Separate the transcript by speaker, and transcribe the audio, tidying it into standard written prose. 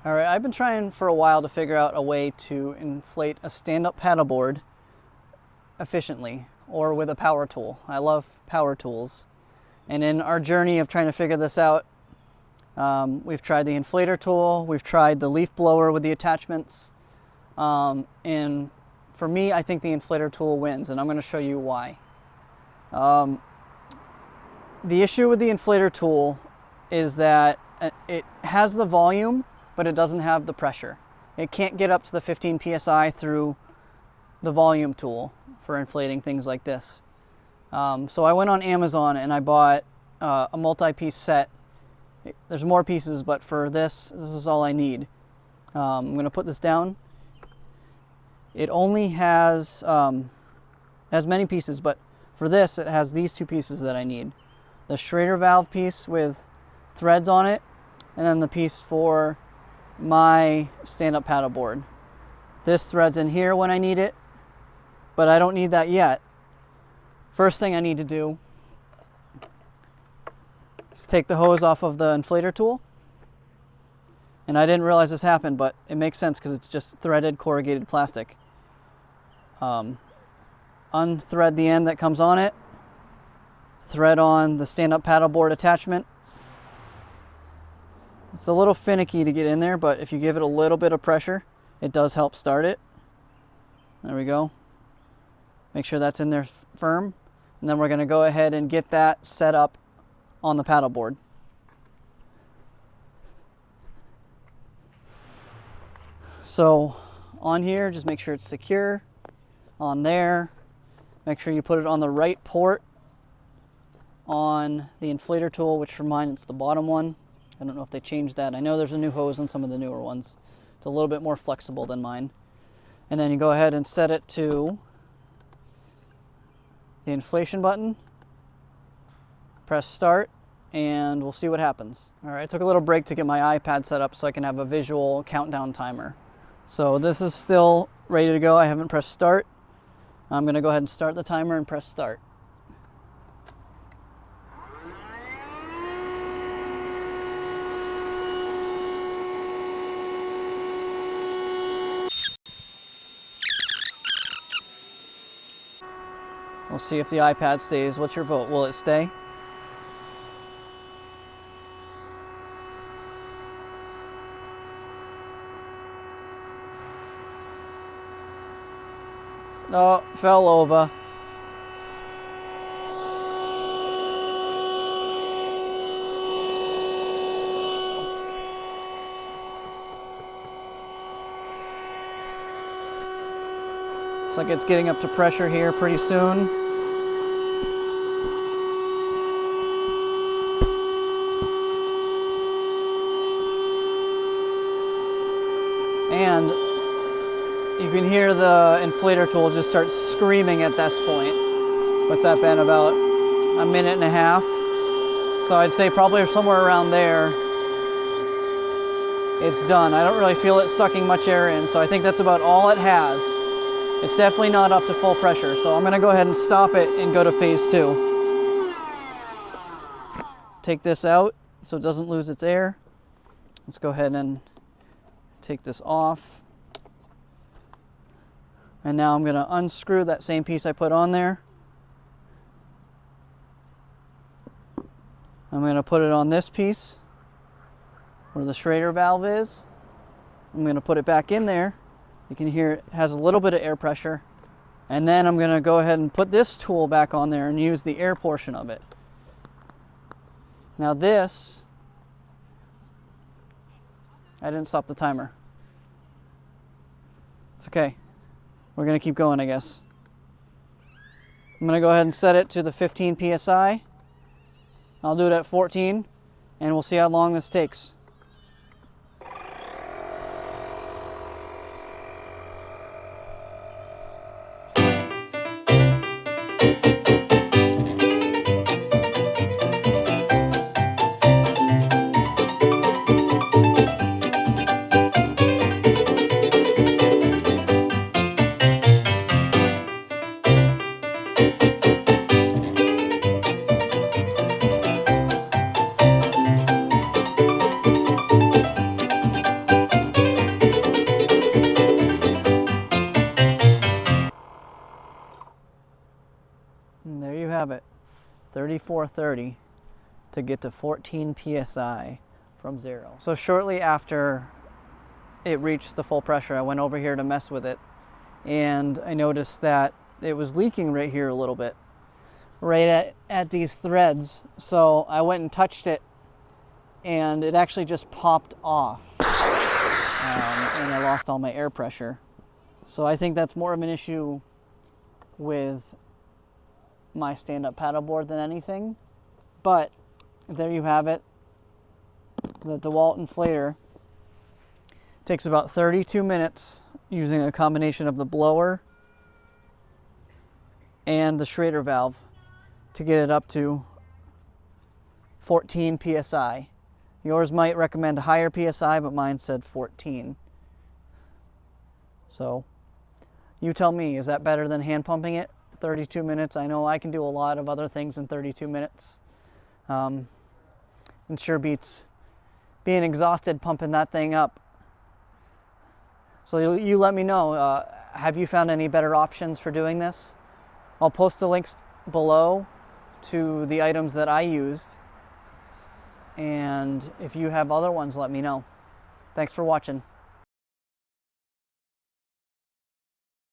Speaker 1: All right, I've been trying for a while to figure out a way to inflate a stand-up paddleboard efficiently or with a power tool. I love power tools. And in our journey of trying to figure this out, we've tried the inflator tool, we've tried the leaf blower with the attachments, and for me, I think the inflator tool wins, and I'm going to show you why. The issue with the inflator tool is that it has the volume, but it doesn't have the pressure. It can't get up to the 15 psi through the volume tool for inflating things like this. So I went on Amazon and I bought a multi-piece set. There's more pieces, but for this is all I need. I'm going to put this down. It only has many pieces, but for this it has these two pieces that I need. The Schrader valve piece with threads on it, and then the piece for my stand-up paddleboard. This threads in here when I need it, but I don't need that yet. First thing I need to do is take the hose off of the inflator tool. And I didn't realize this happened, but it makes sense because it's just threaded corrugated plastic. Unthread the end that comes on it, thread on the stand-up paddleboard attachment. It's a little finicky to get in there, but if you give it a little bit of pressure, it does help start it. There we go. Make sure that's in there firm. And then we're going to go ahead and get that set up on the paddleboard. So on here, just make sure it's secure. On there, make sure you put it on the right port on the inflator tool, which for mine it's the bottom one. I don't know if they changed that. I know there's a new hose on some of the newer ones. It's a little bit more flexible than mine. And then you go ahead and set it to the inflation button. Press start, and we'll see what happens. All right, I took a little break to get my iPad set up so I can have a visual countdown timer. So this is still ready to go. I haven't pressed start. I'm going to go ahead and start the timer and press start. We'll see if the iPad stays. What's your vote? Will it stay? Oh, fell over. Looks like it's getting up to pressure here pretty soon. And you can hear the inflator tool just start screaming at this point. What's that been, about a minute and a half? So I'd say probably somewhere around there it's done. I don't really feel it sucking much air in, so I think that's about all it has. It's definitely not up to full pressure, so I'm going to go ahead and stop it and go to phase 2. Take this out so it doesn't lose its air. Let's go ahead and take this off. And now I'm going to unscrew that same piece I put on there. I'm going to put it on this piece where the Schrader valve is. I'm going to put it back in there. You can hear it has a little bit of air pressure. And then I'm going to go ahead and put this tool back on there and use the air portion of it. Now this, I didn't stop the timer. It's okay. We're going to keep going, I guess. I'm going to go ahead and set it to the 15 psi. I'll do it at 14, and we'll see how long this takes. 3430 to get to 14 psi from 0. So shortly after it reached the full pressure, I went over here to mess with it, and I noticed that it was leaking right here a little bit, right at these threads. So I went and touched it, and it actually just popped off, and I lost all my air pressure. So I think that's more of an issue with my stand-up paddleboard than anything. But there you have it. The Dewalt Inflator takes about 32 minutes using a combination of the blower and the Schrader valve to get it up to 14 psi. Yours might recommend a higher psi, but mine said 14. So you tell me, is that better than hand pumping it? 32 minutes. I know I can do a lot of other things in 32 minutes. And sure beats being exhausted pumping that thing up. So you let me know, have you found any better options for doing this? I'll post the links below to the items that I used. And if you have other ones, let me know. Thanks for watching.